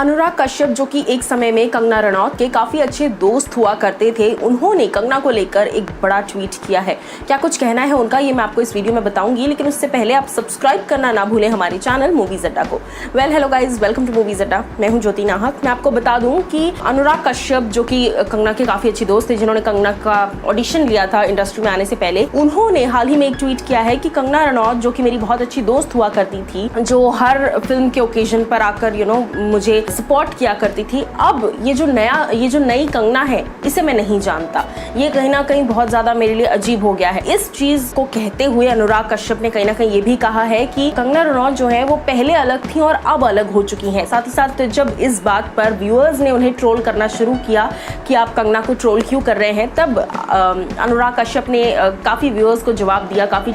अनुराग कश्यप जो कि एक समय में कंगना रनौत के काफी अच्छे दोस्त हुआ करते थे, उन्होंने कंगना को लेकर एक बड़ा ट्वीट किया है। क्या कुछ कहना है उनका ये मैं आपको इस वीडियो में बताऊंगी, लेकिन उससे पहले आप सब्सक्राइब करना ना भूलें हमारे चैनल मूवीज अड्डा को। Well hello guys, welcome to movies Adda. मैं हूं ज्योति नाहक। मैं आपको बता दूं कि अनुराग कश्यप जो कि कंगना के काफी अच्छे दोस्त थे, जिन्होंने कंगना का ऑडिशन लिया था इंडस्ट्री में आने से पहले, उन्होंने हाल ही में एक ट्वीट किया है कि कंगना रनौत जो कि मेरी बहुत अच्छी दोस्त हुआ करती थी, जो हर फिल्म के ओकेजन पर आकर मुझे सपोर्ट किया करती थी, अब ये जो नई कंगना है इसे मैं नहीं जानता। ये कहीं ना कहीं बहुत ज्यादा मेरे लिए अजीब हो गया है। इस चीज को कहते हुए अनुराग कश्यप ने कहीं ना कहीं ये भी कहा है कि कंगना रनौत जो है वो पहले अलग थी और अब अलग हो चुकी हैं। साथ ही साथ जब इस बात पर व्यूअर्स ने उन्हें ट्रोल करना शुरू किया कि आप कंगना को ट्रोल क्यों कर रहे हैं, तब अनुराग कश्यप ने काफी व्यूअर्स को जवाब दिया। काफी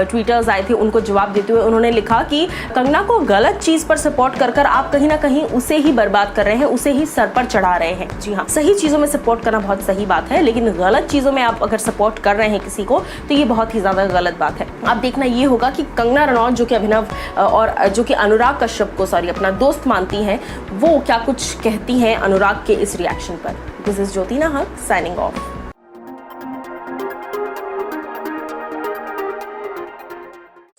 ट्वीटर्स आए थे, उनको जवाब देते हुए उन्होंने लिखा कि कंगना को गलत चीज पर सपोर्ट कर आप कहीं ना कहीं उसे ही बर्बाद कर रहे हैं, उसे ही सर पर चढ़ा रहे हैं। जी हाँ, सही चीजों में सपोर्ट करना बहुत सही बात है, लेकिन गलत चीजों में आप अगर सपोर्ट कर रहे हैं किसी को तो ये बहुत ही ज्यादा गलत बात है। अब देखना ये होगा कि कंगना रनौत जो कि अभिनव और जो कि अनुराग कश्यप को अपना दोस्त मानती हैं, वो क्या कुछ कहती हैं अनुराग के इस रिएक्शन पर। दिस इज ज्योति नाहक साइनिंग ऑफ।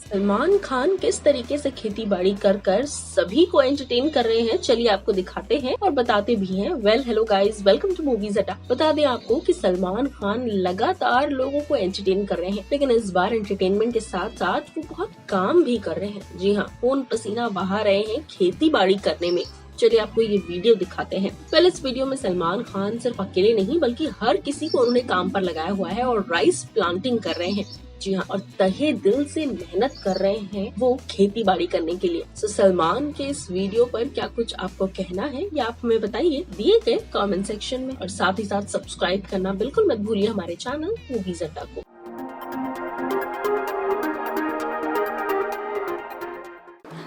सलमान खान किस तरीके से खेती बाड़ी कर सभी को एंटरटेन कर रहे हैं, चलिए आपको दिखाते हैं और बताते भी हैं। Well hello guys, welcome to movies Adda. बता दें आपको कि सलमान खान लगातार लोगों को एंटरटेन कर रहे हैं, लेकिन इस बार एंटरटेनमेंट के साथ साथ वो बहुत काम भी कर रहे हैं। जी हाँ, खून पसीना बहा रहे हैं खेती बाड़ी करने में। चलिए आपको ये वीडियो दिखाते हैं। पहले इस वीडियो में सलमान खान सिर्फ अकेले नहीं बल्कि हर किसी को उन्होंने काम पर लगाया हुआ है और राइस प्लांटिंग कर रहे हैं। जी हाँ, और तहे दिल से मेहनत कर रहे हैं वो खेती बाड़ी करने के लिए। तो सलमान के इस वीडियो पर क्या कुछ आपको कहना है या आप हमें बताइए दिए गए कमेंट सेक्शन में, और साथ ही साथ सब्सक्राइब करना बिल्कुल मत भूलिए हमारे चैनल मूवीज अड्डा को।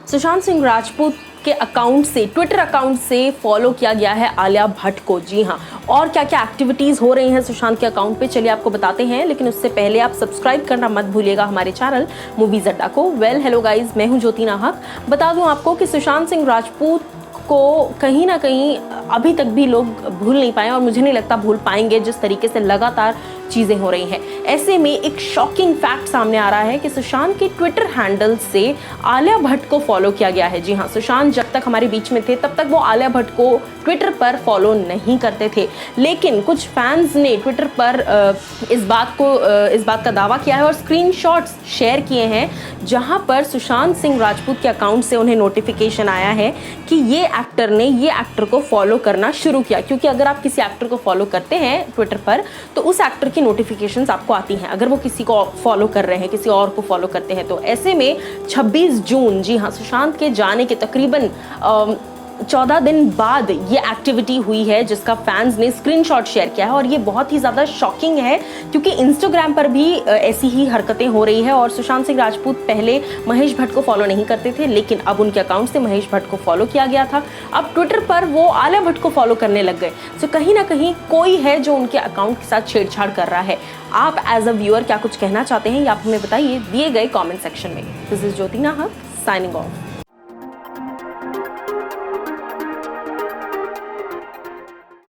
सुशांत सिंह राजपूत के अकाउंट से, ट्विटर अकाउंट से फॉलो किया गया है आलिया भट्ट को। जी हाँ, और क्या क्या एक्टिविटीज हो रही हैं सुशांत के अकाउंट पे, चलिए आपको बताते हैं, लेकिन उससे पहले आप सब्सक्राइब करना मत भूलिएगा हमारे चैनल मूवीज अड्डा को। वेल हेलो गाइज, मैं हूं ज्योति नाहक। बता दूं आपको कि सुशांत सिंह राजपूत को कहीं ना कहीं अभी तक भी लोग भूल नहीं पाए और मुझे नहीं लगता भूल पाएंगे, जिस तरीके से लगातार चीजें हो रही हैं। ऐसे में एक शॉकिंग फैक्ट सामने आ रहा है कि सुशांत के ट्विटर हैंडल से आलिया भट्ट को फॉलो किया गया है। जी हाँ, सुशांत जब तक हमारे बीच में थे तब तक वो आलिया भट्ट को ट्विटर पर फॉलो नहीं करते थे, लेकिन कुछ फैंस ने ट्विटर पर इस बात का दावा किया है और स्क्रीनशॉट्स शेयर किए हैं, जहां पर सुशांत सिंह राजपूत के अकाउंट से उन्हें नोटिफिकेशन आया है कि ये एक्टर ने ये एक्टर को फॉलो करना शुरू किया। क्योंकि अगर आप किसी एक्टर को फॉलो करते हैं ट्विटर पर तो उस एक्टर की नोटिफिकेशंस आपको आती हैं, अगर वो किसी को फॉलो कर रहे हैं, किसी और को फॉलो करते हैं तो। ऐसे में 26 जून, जी हाँ, सुशांत के जाने के तकरीबन 14 दिन बाद ये एक्टिविटी हुई है, जिसका फैंस ने स्क्रीनशॉट शेयर किया है। और ये बहुत ही ज़्यादा शॉकिंग है क्योंकि इंस्टाग्राम पर भी ऐसी ही हरकतें हो रही है। और सुशांत सिंह राजपूत पहले महेश भट्ट को फॉलो नहीं करते थे, लेकिन अब उनके अकाउंट से महेश भट्ट को फॉलो किया गया था। अब ट्विटर पर वो आलिया भट्ट को फॉलो करने लग गए। तो कहीं ना कहीं कोई है जो उनके अकाउंट के साथ छेड़छाड़ कर रहा है। आप एज अ व्यूअर क्या कुछ कहना चाहते हैं या आप हमें बताइए दिए गए कॉमेंट सेक्शन में। दिस इज ज्योति नाहक साइनिंग ऑफ।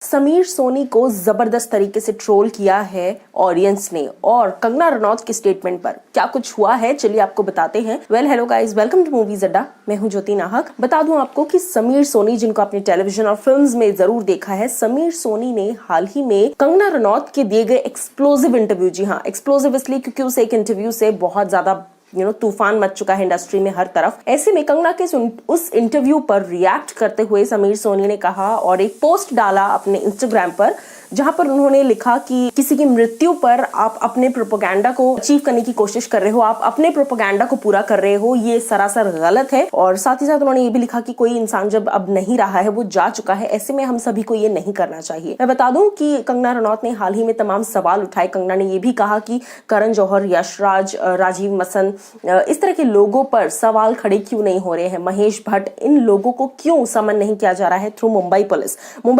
समीर सोनी को जबरदस्त तरीके से ट्रोल किया है ऑडियंस ने, और कंगना रनौत के स्टेटमेंट पर क्या कुछ हुआ है चलिए आपको बताते हैं। Well hello guys, welcome to movies Adda. मैं हूं ज्योति नाहक। बता दूं आपको कि समीर सोनी, जिनको आपने टेलीविजन और फिल्म्स में जरूर देखा है, समीर सोनी ने हाल ही में कंगना रनौत के दिए गए एक्सप्लोजिव इंटरव्यू, जी हाँ एक्सप्लोजिव इसलिए क्योंकि उस एक इंटरव्यू से बहुत ज्यादा तूफान मच चुका है इंडस्ट्री में हर तरफ। ऐसे में कंगना के उस इंटरव्यू पर रिएक्ट करते हुए समीर सोनी ने कहा और एक पोस्ट डाला अपने इंस्टाग्राम पर, जहां पर उन्होंने लिखा कि किसी की मृत्यु पर आप अपने प्रोपेगेंडा को अचीव करने की कोशिश कर रहे हो, आप अपने प्रोपेगेंडा को पूरा कर रहे हो, ये सरासर गलत है। और साथ ही साथ उन्होंने ये भी लिखा कि कोई इंसान जब अब नहीं रहा है, वो जा चुका है, ऐसे में हम सभी को ये नहीं करना चाहिए। मैं बता दूं कि कंगना रनौत ने हाल ही में तमाम सवाल उठाए। कंगना ने ये भी कहा कि करण जौहर, यश राज, राजीव मसन, इस तरह के लोगों पर सवाल खड़े क्यों नहीं हो रहे हैं, महेश भट्ट, इन लोगों को क्यों समन नहीं किया जा रहा है थ्रू मुंबई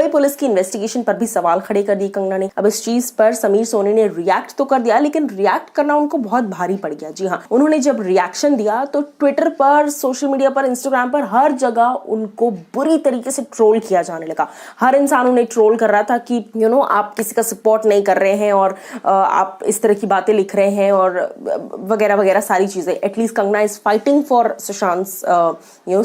पुलिस की इन्वेस्टिगेशन पर भी सवाल खड़े खड़े कर दिए कंगना ने। अब इस चीज पर समीर सोनी ने रिएक्ट तो कर दिया, लेकिन रिएक्ट करना उनको बहुत भारी पड़ गया। जी हाँ, उन्होंने जब रिएक्शन दिया तो ट्विटर पर, सोशल मीडिया पर, इंस्टाग्राम पर हर जगह उनको बुरी तरीके से ट्रोल किया जाने लगा। हर इंसान उन्हें ट्रोल कर रहा था कि आप किसी का सपोर्ट नहीं कर रहे हैं और आप इस तरह की बातें लिख रहे हैं और वगैरह वगैरह सारी चीजें। At least Kangana is fighting for Sushant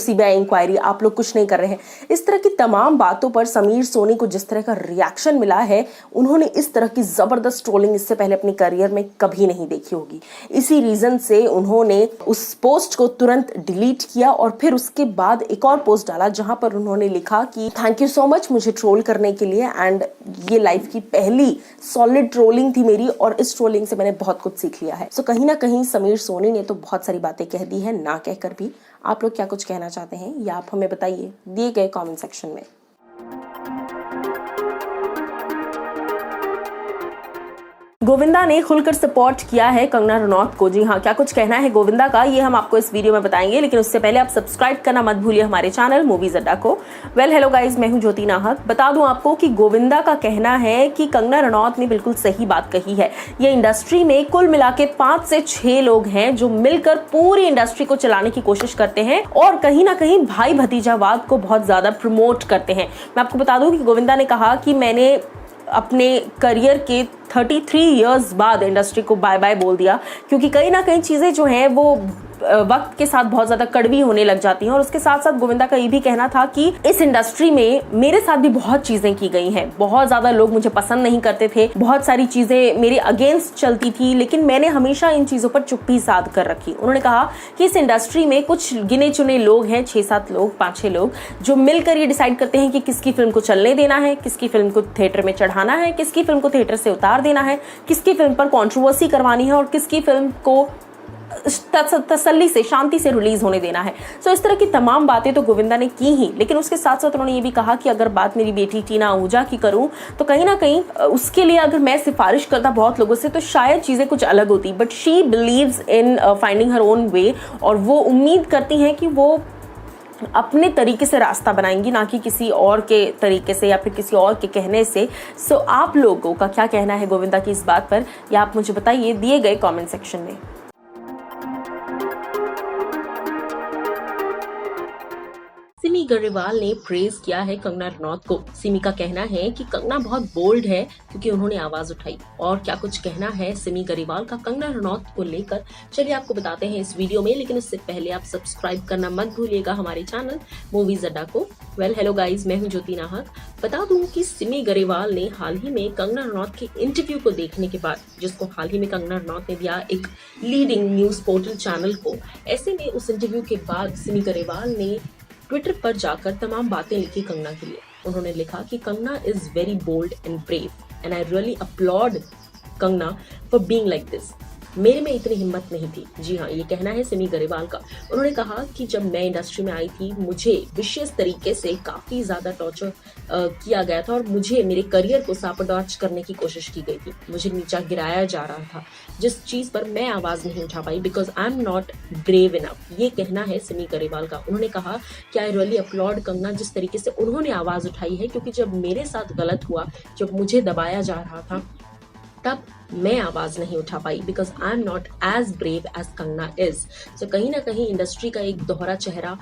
CBI inquiry, आप लोग कुछ नहीं कर रहे हैं। इस तरह की तमाम बातों पर समीर सोनी को जिस तरह का रिएक्शन मिला है, उन्होंने इस तरह की जबरदस्त ट्रोलिंग इससे पहले अपनी करियर में कभी नहीं देखी होगी। इसी रीजन से उन्होंने उस पोस्ट को तुरंत डिलीट किया और फिर उसके बाद एक और पोस्ट डाला जहां पर उन्होंने लिखा कि थैंक यू सो मच मुझे ट्रोल करने के लिए, एंड ये लाइफ की पहली सॉलिड ट्रोलिंग थी मेरी और इस ट्रोलिंग से मैंने बहुत कुछ सीख लिया है। सो कहीं ना कहीं समीर सोनी ने तो बहुत सारी बातें कह दी है, ना कहकर भी। आप लोग क्या कुछ कहना चाहते हैं या आप हमें बताइए दिए गए कमेंट सेक्शन में। गोविंदा ने खुलकर सपोर्ट किया है कंगना रनौत को। जी हाँ, क्या कुछ कहना है गोविंदा का, ये हम आपको इस वीडियो में बताएंगे, लेकिन उससे पहले आप सब्सक्राइब करना मत भूलिए हमारे चैनल मूवीज अड्डा को। वेल हेलो गाइज, मैं हूं ज्योति नाहक। बता दूं आपको कि गोविंदा का कहना है कि कंगना रनौत ने बिल्कुल सही बात कही है। ये इंडस्ट्री में कुल मिला के 5 से 6 लोग हैं जो मिलकर पूरी इंडस्ट्री को चलाने की कोशिश करते हैं और कहीं ना कहीं भाई भतीजावाद को बहुत ज्यादा प्रमोट करते हैं। मैं आपको बता दूं कि गोविंदा ने कहा कि मैंने अपने करियर के 33 इयर्स बाद इंडस्ट्री को बाय बाय बोल दिया, क्योंकि कहीं ना कहीं चीजें जो हैं वो वक्त के साथ बहुत ज्यादा कड़वी होने लग जाती हैं। और उसके साथ साथ गोविंदा का ये भी कहना था कि इस इंडस्ट्री में मेरे साथ भी बहुत चीजें की गई हैं, बहुत ज्यादा लोग मुझे पसंद नहीं करते थे, बहुत सारी चीजें मेरे अगेंस्ट चलती थी, लेकिन मैंने हमेशा इन चीजों पर चुप्पी साध कर रखी। उन्होंने कहा कि इस इंडस्ट्री में कुछ गिने चुने लोग हैं, 6-7 लोग, 5-6 लोग, जो मिलकर ये डिसाइड करते हैं कि किसकी फिल्म को चलने देना है, किसकी फिल्म को थिएटर में चढ़ाना है, किसकी फिल्म को थिएटर से उतार देना है, किसकी फिल्म पर कंट्रोवर्सी करवानी है और किसकी फिल्म को तसल्ली से, शांति से रिलीज होने देना है। सो इस तरह की तमाम बातें तो गोविंदा ने की ही, लेकिन उसके साथ साथ उन्होंने ये भी कहा कि अगर बात मेरी बेटी टीना आहूजा की करूं तो कहीं ना कहीं उसके लिए अगर मैं सिफारिश करता बहुत लोगों से तो शायद चीजें कुछ अलग होती, but she believes in finding her own way, और वो उम्मीद करती हैं कि वो अपने तरीके से रास्ता बनाएंगी, ना कि किसी और के तरीके से या फिर किसी और के कहने से। सो आप लोगों का क्या कहना है गोविंदा की इस बात पर, या आप मुझे बताइए दिए गए कमेंट सेक्शन में। सिमी गरेवाल ने प्रेज किया है कंगना रनौत को। सिमी का कहना है कि कंगना बहुत बोल्ड है क्योंकि उन्होंने आवाज उठाई। और क्या कुछ कहना है सिमी गरेवाल का कंगना रनौत को लेकर, चलिए आपको बताते हैं इस वीडियो में, लेकिन उससे पहले आप सब्सक्राइब करना मत भूलिएगा हमारे चैनल मूवीज अड्डा को। वेल हेलो गाइज, मैं हूं ज्योति नाहक। बता दूं कि सिमी गरेवाल ने हाल ही में कंगना रनौत के इंटरव्यू को देखने के बाद, जिसको हाल ही में कंगना रनौत ने दिया एक लीडिंग न्यूज पोर्टल चैनल को, ऐसे में उस इंटरव्यू के बाद सिमी गरेवाल ने ट्विटर पर जाकर तमाम बातें लिखी कंगना के लिए। उन्होंने लिखा कि Kangana is very bold and brave and I really applaud Kangana for being like this. मेरे में इतनी हिम्मत नहीं थी। जी हाँ, ये कहना है सिमी गरेवाल का। उन्होंने कहा कि जब मैं इंडस्ट्री में आई थी मुझे विशेष तरीके से काफी ज्यादा टॉर्चर किया गया था और मुझे मेरे करियर को सापड़ताछ करने की कोशिश की गई थी, मुझे नीचा गिराया जा रहा था, जिस चीज पर मैं आवाज नहीं उठा पाई because I am not brave enough. ये कहना है सिमी गरेवाल का। उन्होंने कहा कि आई रियली अपलॉड कंगना, जिस तरीके से उन्होंने आवाज उठाई है, क्योंकि जब मेरे साथ गलत हुआ, जब मुझे दबाया जा रहा था, तब मैं आवाज नहीं उठा पाई because I am not as brave as Kangana is. तो कहीं ना कहीं इंडस्ट्री का एक दोहरा चेहरा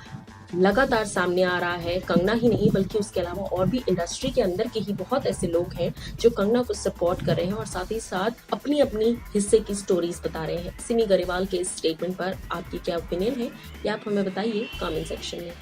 लगातार सामने आ रहा है। कंगना ही नहीं बल्कि उसके अलावा और भी इंडस्ट्री के अंदर के ही बहुत ऐसे लोग हैं जो कंगना को सपोर्ट कर रहे हैं और साथ ही साथ अपनी अपनी हिस्से की स्टोरीज बता रहे हैं। सिमी गरेवाल के इस स्टेटमेंट पर आपकी क्या ओपिनियन है, या आप हमें बताइए कमेंट सेक्शन में।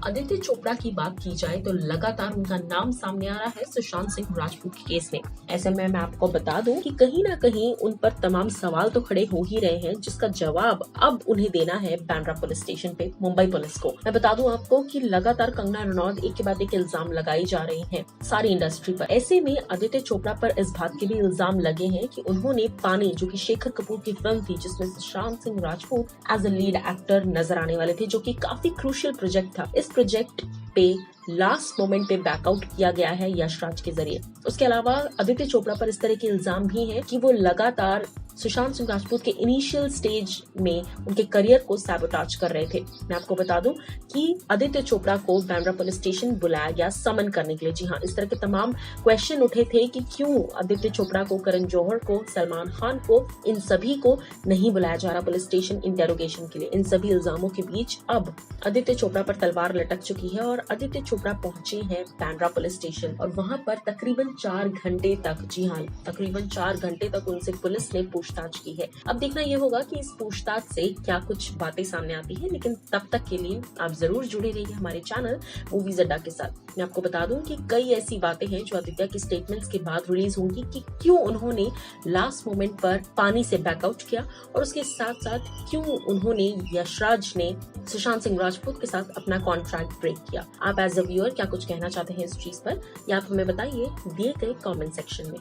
आदित्य चोपड़ा की बात की जाए तो लगातार उनका नाम सामने आ रहा है सुशांत सिंह राजपूत के केस में। ऐसे में मैं आपको बता दूं कि कहीं ना कहीं उन पर तमाम सवाल तो खड़े हो ही रहे हैं, जिसका जवाब अब उन्हें देना है बांद्रा पुलिस स्टेशन पे मुंबई पुलिस को। मैं बता दूं आपको कि लगातार कंगना रनौत एक के बाद एक इल्जाम लगाई जा रही हैं सारी इंडस्ट्री पर। ऐसे में आदित्य चोपड़ा पर इस बात के भी इल्जाम लगे हैं कि उन्होंने पानी, जो कि शेखर कपूर की फिल्म थी जिसमें Sushant Singh Rajput as a lead actor नजर आने वाले थे, जो कि काफी क्रूशियल प्रोजेक्ट था, इस प्रोजेक्ट पे लास्ट मोमेंट पे बैकआउट किया गया है यश राज के जरिए। उसके अलावा आदित्य चोपड़ा पर इस तरह के इल्जाम भी हैं कि वो लगातार सुशांत सिंह राजपूत के इनिशियल स्टेज में उनके करियर को सैबोटाज कर रहे थे। मैं आपको बता दूं कि आदित्य चोपड़ा को बांद्रा पुलिस स्टेशन बुलाया गया समन करने के लिए। जी हाँ, इस तरह के तमाम क्वेश्चन उठे थे कि क्यों आदित्य चोपड़ा को, करण जौहर को, सलमान खान को, इन सभी को नहीं बुलाया जा रहा पुलिस स्टेशन इंटेरोगेशन के लिए। इन सभी इल्जामों के बीच अब आदित्य चोपड़ा पर तलवार लटक चुकी है और आदित्य चोपड़ा पहुंचे हैं बांद्रा पुलिस स्टेशन और वहां पर तकरीबन 4 घंटे तक, जी हाँ, तकरीबन 4 घंटे तक उनसे पुलिस ने पूछताछ की है। अब देखना यह होगा कि इस पूछताछ से क्या कुछ बातें सामने आती है, लेकिन तब तक के लिए आप जरूर जुड़े रहिए हमारे चैनल मूवीज अड्डा के साथ। मैं आपको बता दूं कि कई ऐसी बातें हैं जो आदित्य के स्टेटमेंट्स के बाद रिलीज होंगी कि क्यों उन्होंने लास्ट मोमेंट पर पानी से बैकआउट किया और उसके साथ साथ क्यों उन्होंने, यशराज ने सुशांत सिंह राजपूत के साथ अपना कॉन्ट्रैक्ट ब्रेक किया। आप एज अ व्यूअर क्या कुछ कहना चाहते हैं इस चीज पर, या आप हमें बताइए दिए गए कमेंट सेक्शन में।